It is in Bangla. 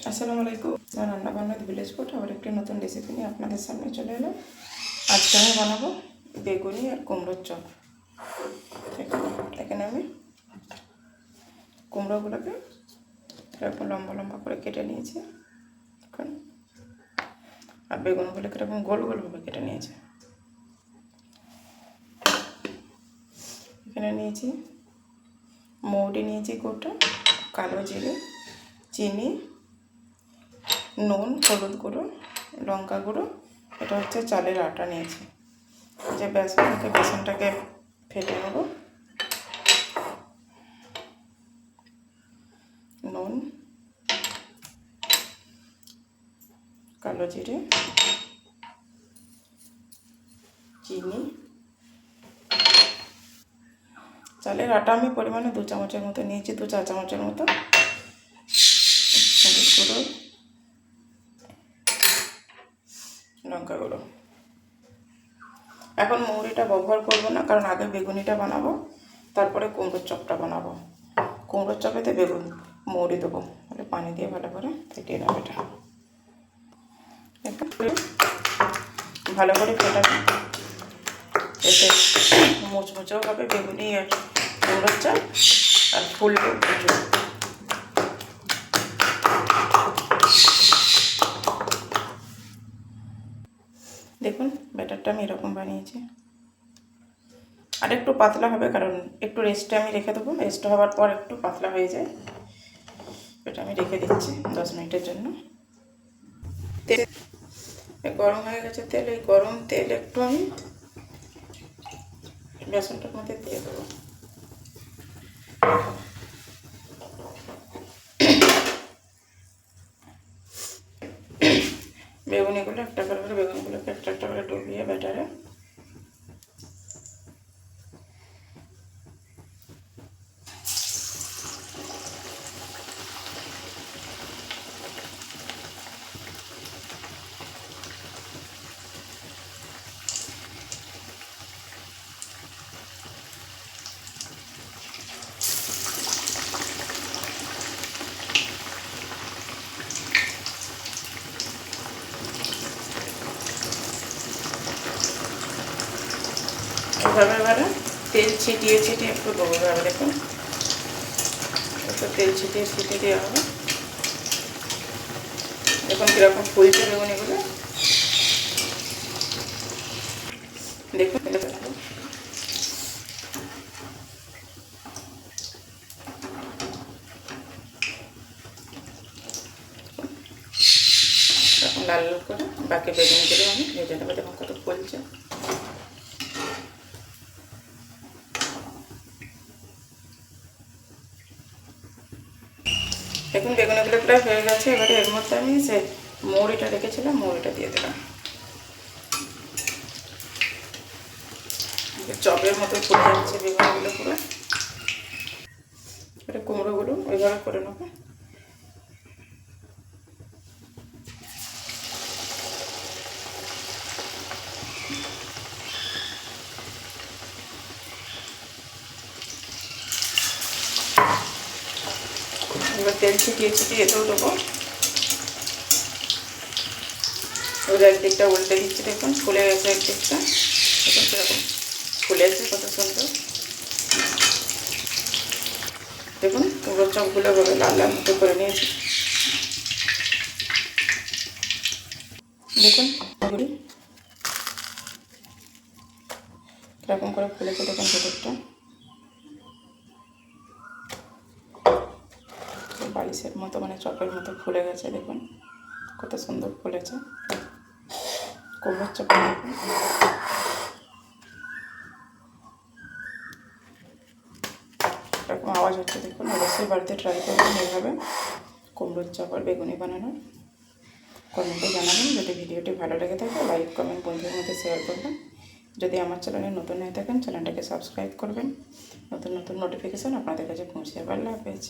আসসালামু আলাইকুম। আমার রান্নাবান্না ভিলেজ ফুড আবার একটি নতুন রেসিপি নিয়ে আপনাদের সামনে চলে এলাম। আজকে আমি বানাবো বেগুনি আর কুমড়োর চপ। এখানে আমি কুমড়োগুলোকে এরকম লম্বা লম্বা করে কেটে নিয়েছি এখন, আর বেগুনগুলোকে এরকম গোল গোলভাবে কেটে নিয়েছি। এখানে নিয়েছি মৌরি, নিয়েছি গোটা, কালো জিরে, চিনি, নুন, হলুদ গুঁড়ো, লঙ্কা গুঁড়ো, এটা হচ্ছে চালের আটা নিয়েছি। যে বেসনটাকে ফেটে নেব, নুন, কালো জিরে, চিনি, চালের আটা আমি পরিমাণে 2 চামচের মতো নিয়েছি, 2 চা চামচের মতো, হলুদ গুঁড়ো, লঙ্কা গুঁড়ো। এখন মৌরিটা ব্যবহার করবো না, কারণ আগে বেগুনিটা বানাবো, তারপরে কুমড়োর চপটা বানাবো। কুমড়োর চপেতে মৌরি দেবো, তাহলে পানি দিয়ে ভালো করে ফেটিয়ে নেবো। এটা ভালো করে ফেটাবে, এতে মুচমুচেও হবে বেগুনি আর কুমড়োর চপ, আর ফুলবে প্রচুর। দেখুন ব্যাটারটা আমি এরকম বানিয়েছি, আর একটু পাতলা হবে কারণ একটু রেস্টে আমি রেখে দেবো। রেস্ট হওয়ার পর একটু পাতলা হয়ে যায়, এটা আমি রেখে দিচ্ছি 10 মিনিটের জন্য। তেল গরম হয়ে গেছে, তেল, এই গরম তেল একটু আমি বেসনটার মধ্যে দিয়ে দেবো। বেগুনিগুলো একটা করে বেগুনগুলোকে একটা একটা করে ডুবিয়ে ব্যাটারে এভাবে এবারে তেল ছিটিয়ে ছিটিয়ে একটু দেবো। এভাবে দেখুন একটু তেল ছিটিয়ে ছিটিয়ে দেওয়া হবে। দেখুন কীরকম ফুলছে বেগুনিগুলো, দেখুন এরকম লাল লাল করে বাকি বেগুনিগুলো আমি ভেজে নেবো। দেখুন কত ফুলছে। দেখুন বেগুনিগুলো প্রায় হয়ে গেছে। এবারে এর মধ্যে আমি যে মৌরিটা রেখেছিলাম মৌরিটা দিয়ে দিলাম। চপের মতো ফুলে যাচ্ছে বেগুনিগুলো পুরো। এবারে কুমড়োগুলো ওইভাবে করে নেবো। এবার তেল ছিটিয়ে ছিটিয়ে এতেও দেবো। ওর একদিকটা উল্টে দিচ্ছি, দেখুন ফুলে গেছে একদিকটা। দেখুন সেরকম ফুলেছে কত সুন্দর। দেখুন কুমড়োর চপগুলো ভাবে লাল লাল মতো করে নিয়েছি। দেখুন এরকম করে ফুলেছে, দেখুন ভেতরটা বালিশের মতো, মানে চপের মতো ফুলে গেছে। দেখুন কত সুন্দর ফুলেছে কুমড়োর চপ। এরকম আওয়াজ হচ্ছে, দেখুন অবশ্যই বাড়িতে ট্রাই করবেন এইভাবে কুমড়োর চপ আর বেগুনি বানানোর। কমেন্টে জানাবেন। যদি ভিডিওটি ভালো লেগে থাকে লাইক কমেন্ট বন্ধুদের মধ্যে শেয়ার করবেন। যদি আমার চ্যানেলে নতুন হয়ে থাকেন চ্যানেলটাকে সাবস্ক্রাইব করবেন। নতুন নতুন নোটিফিকেশান আপনাদের কাছে পৌঁছে যাবে। আল্লাহ হাফেজ।